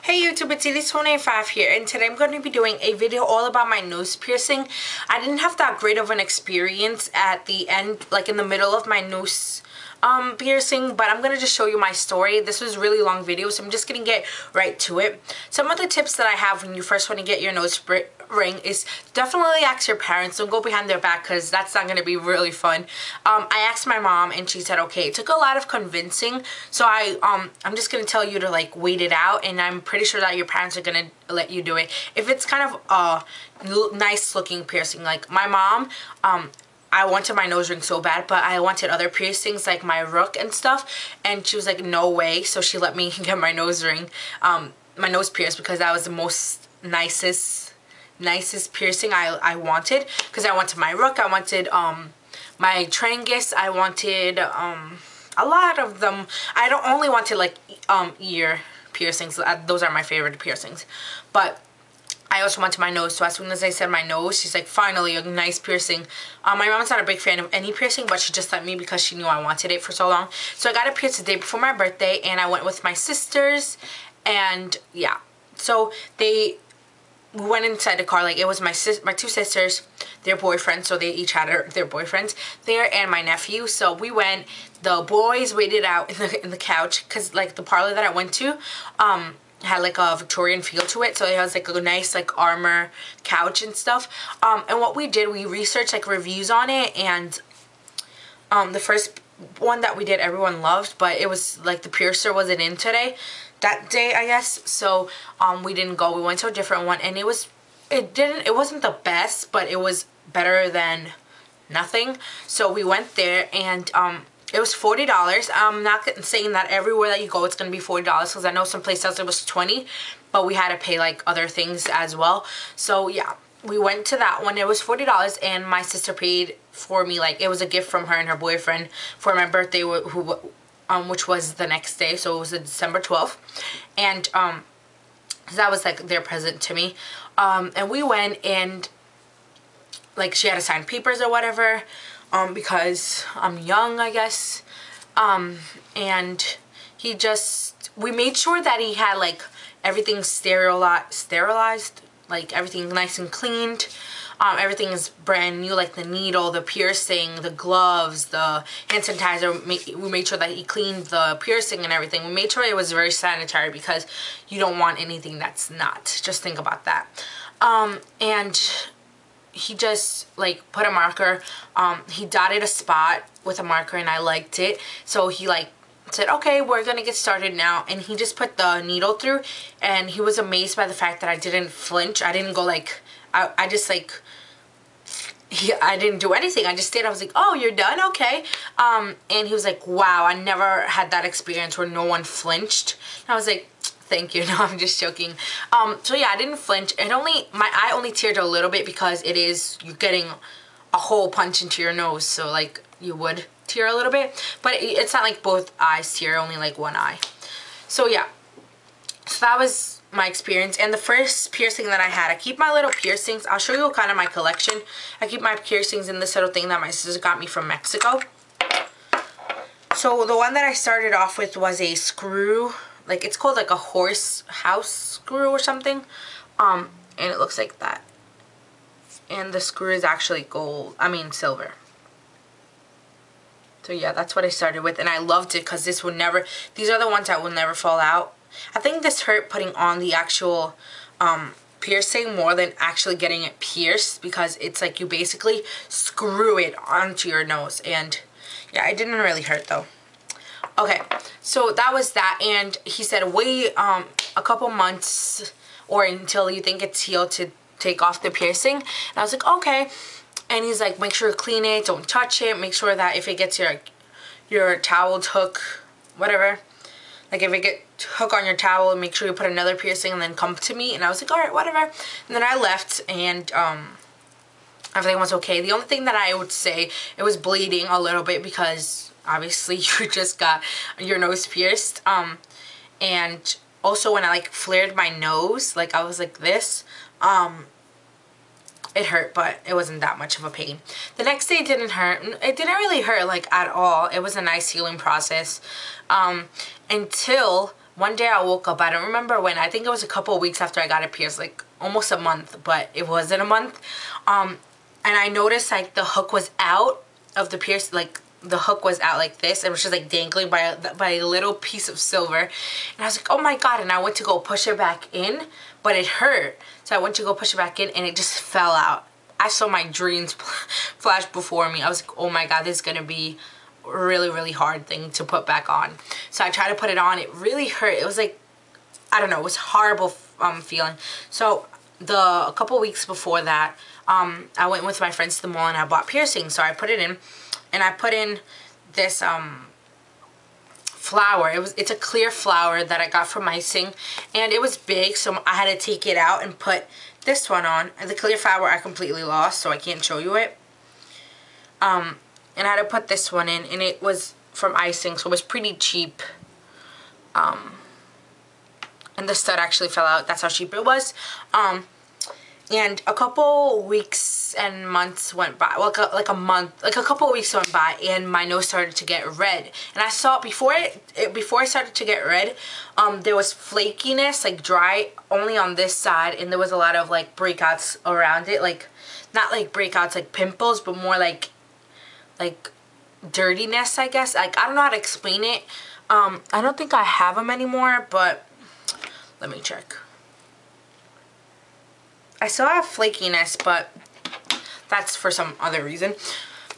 Hey YouTube, it's Edie285 here, and today I'm going to be doing a video all about my nose piercing. I didn't have that great of an experience at the end, like in the middle of my nose piercing, but I'm going to just show you my story. This was a really long video, so I'm just going to get right to it. Some of the tips that I have when you first want to get your nose ring is definitely ask your parents. Don't go behind their back because that's not going to be really fun. I asked my mom and she said okay. It took a lot of convincing, so I'm just going to tell you to like wait it out, and I'm pretty sure that your parents are going to let you do it. If it's kind of a nice looking piercing, like my mom, I wanted my nose ring so bad, but I wanted other piercings like my rook and stuff, and she was like no way, so she let me get my nose ring, my nose pierced, because that was the most nicest piercing I wanted, because I wanted my rook, I wanted my tragus, I wanted a lot of them. I don't only wanted like ear piercings. Those are my favorite piercings, but I also went to my nose, so as soon as I said my nose, she's like, finally, a nice piercing. My mom's not a big fan of any piercing, but she just let me because she knew I wanted it for so long. So I got it pierced the day before my birthday, and I went with my sisters, and yeah. So we went inside the car, like it was my two sisters, their boyfriends, so they each had their boyfriends there, and my nephew. So we went, the boys waited out in the couch, because like the parlor that I went to, had like a Victorian feel to it, so it has like a nice like armor couch and stuff. And what we did, we researched like reviews on it, and the first one that we did everyone loved, but it was like the piercer wasn't in that day I guess, so we didn't go. We went to a different one, and it wasn't the best, but it was better than nothing. So we went there, and it was $40. I'm not saying that everywhere that you go it's going to be $40, because I know some places it was $20, but we had to pay like other things as well. So yeah, we went to that one. It was $40, and my sister paid for me, like it was a gift from her and her boyfriend for my birthday, which was the next day, so it was December 12th, and that was like their present to me. And we went, and like she had to sign papers or whatever, because I'm young, I guess, and we made sure that he had like everything sterilized, like everything nice and cleaned. Everything is brand new, like the needle, the piercing, the gloves, the hand sanitizer. We made sure that he cleaned the piercing and everything. We made sure it was very sanitary, because you don't want anything that's not. Just think about that. And he just like put a marker, he dotted a spot with a marker, and I liked it, so he like said okay, we're gonna get started now, and he just put the needle through, and he was amazed by the fact that I didn't flinch. I didn't go like I just like I didn't do anything. I just stayed. I was like, oh, you're done? Okay. And he was like, wow, I never had that experience where no one flinched. And I was like, thank you. No, I'm just joking. So yeah, I didn't flinch. My eye only teared a little bit, because you're getting a hole punch into your nose, so like you would tear a little bit, but it's not like both eyes tear, only like one eye. So yeah, so that was my experience. And the first piercing that I had, I keep my little piercings. I'll show you kind of my collection. I keep my piercings in this little thing that my sister got me from Mexico. So the one that I started off with was a screw, like it's called like a horse house screw or something, and it looks like that, and the screw is actually silver. So yeah, that's what I started with, and I loved it because these are the ones that will never fall out. I think this hurt putting on the actual piercing more than actually getting it pierced, because it's like you basically screw it onto your nose, and yeah, it didn't really hurt though. Okay, so that was that, and he said wait a couple months or until you think it's healed to take off the piercing, and I was like okay. And he's like, make sure to clean it, don't touch it, make sure that if it gets your towel hook, whatever, like if it get hook on your towel, make sure you put another piercing and then come to me. And I was like, all right, whatever. And then I left, and everything was okay. The only thing that I would say, it was bleeding a little bit, because obviously you just got your nose pierced. And also when I like flared my nose, like I was like this, it hurt, but it wasn't that much of a pain. The next day didn't hurt. It didn't really hurt like at all. It was a nice healing process, until one day I woke up, I don't remember when, I think it was a couple of weeks after I got it pierced, like almost a month, but it wasn't a month. And I noticed like the hook was out of the pierce, like the hook was out like this. It was just like dangling by a little piece of silver. And I was like, oh my God. And I went to go push it back in, but it hurt. So I went to go push it back in and it just fell out. I saw my dreams flash before me. I was like, oh my God, this is gonna be a really, really hard thing to put back on. So I tried to put it on. It really hurt. It was like, I don't know, it was horrible feeling. So a couple weeks before that, I went with my friends to the mall and I bought piercings. So I put it in, and I put in this flower. It's a clear flower that I got from Icing, and it was big, so I had to take it out and put this one on. And the clear flower I completely lost, so I can't show you it. And I had to put this one in, and it was from Icing, so it was pretty cheap. And the stud actually fell out. That's how cheap it was. And a couple weeks and months went by, like a couple of weeks went by, and my nose started to get red. And I saw before it started to get red, there was flakiness, like dry only on this side, and there was a lot of like breakouts around it, like not like breakouts like pimples, but more like dirtiness, I guess. Like, I don't know how to explain it. I don't think I have them anymore, but let me check. I still have flakiness, but that's for some other reason.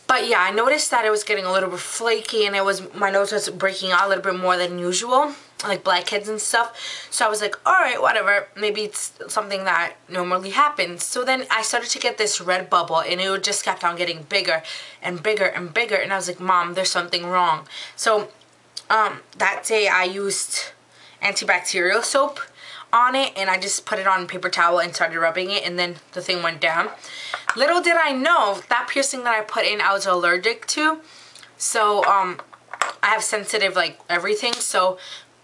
But yeah, I noticed that it was getting a little bit flaky, and my nose was breaking out a little bit more than usual, like blackheads and stuff. So I was like, all right, whatever, maybe it's something that normally happens. So then I started to get this red bubble, and it just kept on getting bigger and bigger and bigger. And I was like, Mom, there's something wrong. So that day I used antibacterial soap on it, and I just put it on a paper towel and started rubbing it, and then the thing went down. Little did I know that piercing that I put in I was allergic to. So I have sensitive like everything, so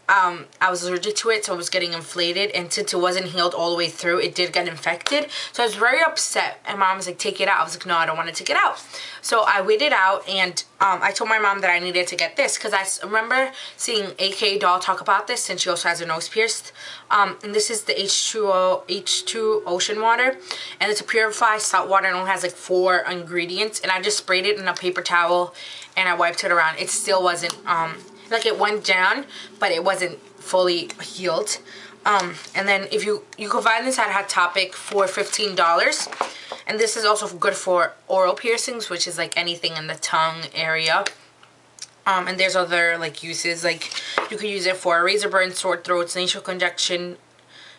I was allergic to it, so it was getting inflated, and since it wasn't healed all the way through, it did get infected. So I was very upset, and Mom was like, take it out. I was like, no, I don't want to take it out. So I waited out, and I told my mom that I needed to get this, because I remember seeing AK Doll talk about this, since she also has her nose pierced. And this is the H2 ocean water, and it's a purified salt water, and it only has like 4 ingredients, and I just sprayed it in a paper towel, and I wiped it around. It still wasn't, like, it went down, but it wasn't fully healed. And then if you can find this at Hot Topic for $15. And this is also good for oral piercings, which is like anything in the tongue area. And there's other like uses, like you could use it for razor burns, sore throats, nasal congestion,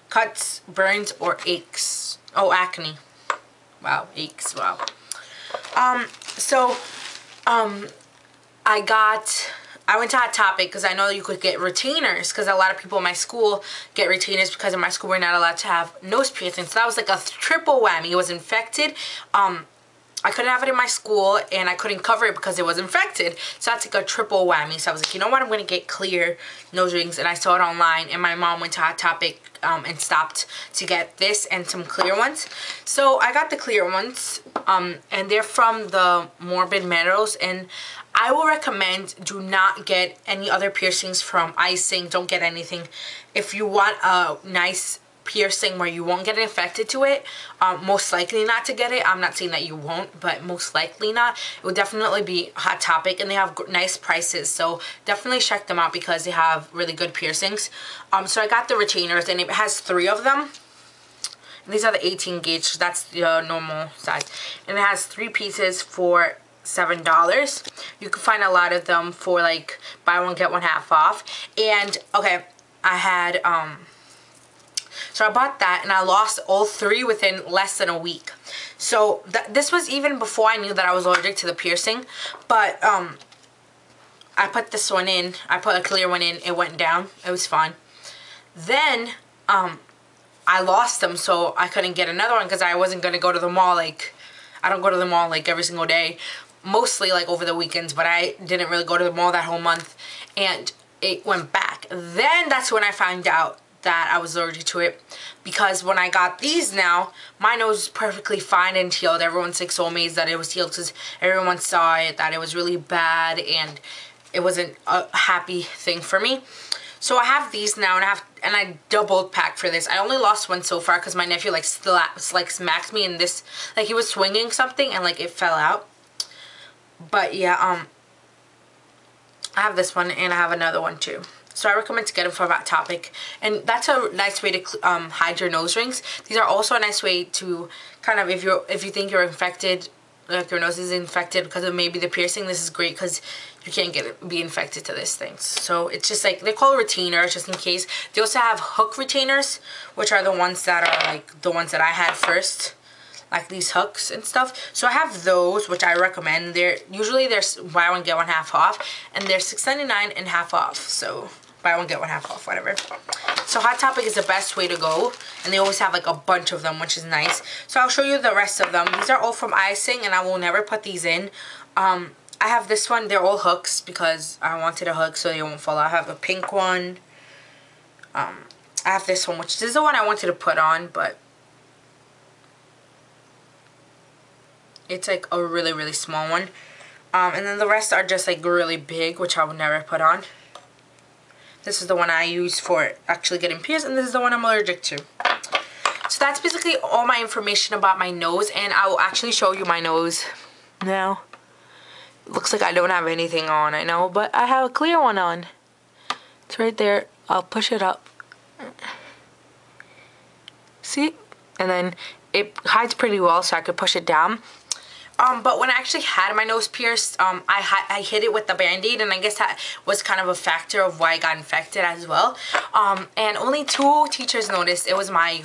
cuts, burns, or aches. Oh, acne. Wow, aches. Wow. I went to Hot Topic because I know you could get retainers, because a lot of people in my school get retainers, because in my school we're not allowed to have nose piercings. So that was like a triple whammy. It was infected. I couldn't have it in my school, and I couldn't cover it because it was infected. So that's like a triple whammy. So I was like, you know what, I'm going to get clear nose rings. And I saw it online, and my mom went to Hot Topic and stopped to get this and some clear ones. So I got the clear ones, and they're from the Morbid Meadows, and I will recommend, do not get any other piercings from Icing. Don't get anything. If you want a nice piercing where you won't get infected to it, most likely not to get it. I'm not saying that you won't, but most likely not. It would definitely be Hot Topic, and they have nice prices, so definitely check them out because they have really good piercings. So I got the retainers, and it has 3 of them. And these are the 18 gauge, that's the normal size. And it has 3 pieces for $7. You can find a lot of them for like buy one get one half off. And okay, I had so I bought that, and I lost all 3 within less than a week. So this was even before I knew that I was allergic to the piercing. But I put this one in, I put a clear one in, it went down, it was fine. Then I lost them, so I couldn't get another one because I wasn't going to go to the mall. Like, I don't go to the mall like every single day, mostly like over the weekends, but I didn't really go to the mall that whole month, and it went back. Then that's when I found out that I was allergic to it, because when I got these now, my nose is perfectly fine and healed. Everyone's like so amazed that it was healed, because everyone saw it, that it was really bad, and it wasn't a happy thing for me. So I have these now, and I doubled packed for this. I only lost one so far because my nephew like smacked me in this, like he was swinging something and like it fell out. But yeah, I have this one and I have another one too. So I recommend to get them for that topic. And that's a nice way to hide your nose rings. These are also a nice way to kind of, if you think you're infected, like your nose is infected because of maybe the piercing, this is great because you can't be infected to these things. So it's just like, they call it retainers just in case. They also have hook retainers, which are the ones that are like the ones that I had first, like these hooks and stuff. So I have those, which I recommend. Usually they're buy one get one half off, and they're $6.99 and half off. So buy one get one half off, whatever. So Hot Topic is the best way to go, and they always have like a bunch of them, which is nice. So I'll show you the rest of them. These are all from Icing, and I will never put these in. I have this one. They're all hooks because I wanted a hook so they won't fall out. I have a pink one. I have this one, which is the one I wanted to put on, but it's like a really, really small one. And then the rest are just like really big, which I would never put on. This is the one I use for actually getting pierced, and this is the one I'm allergic to. So that's basically all my information about my nose, and I will actually show you my nose now. It looks like I don't have anything on, I know, but I have a clear one on. It's right there. I'll push it up. See? And then it hides pretty well, so I could push it down. But when I actually had my nose pierced, I hit it with the Band-Aid, and I guess that was kind of a factor of why I got infected as well. And only 2 teachers noticed. It was my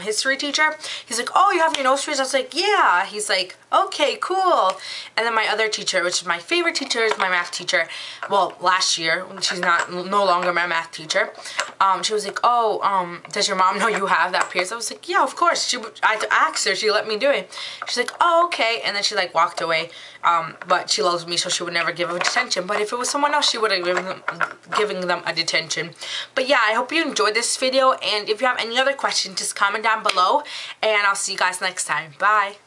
history teacher. He's like, oh, you have your nose pierced? I was like, yeah. He's like, okay, cool. And then my other teacher, which is my favorite teacher, is my math teacher. Well, last year, she's no longer my math teacher. She was like, oh, does your mom know you have that pierced? I was like, yeah, of course. I asked her. She let me do it. She's like, oh, okay. And then she like walked away. But she loves me, so she would never give them detention. But if it was someone else, she would have given them a detention. But yeah, I hope you enjoyed this video. And if you have any other questions, just comment down below. And I'll see you guys next time. Bye.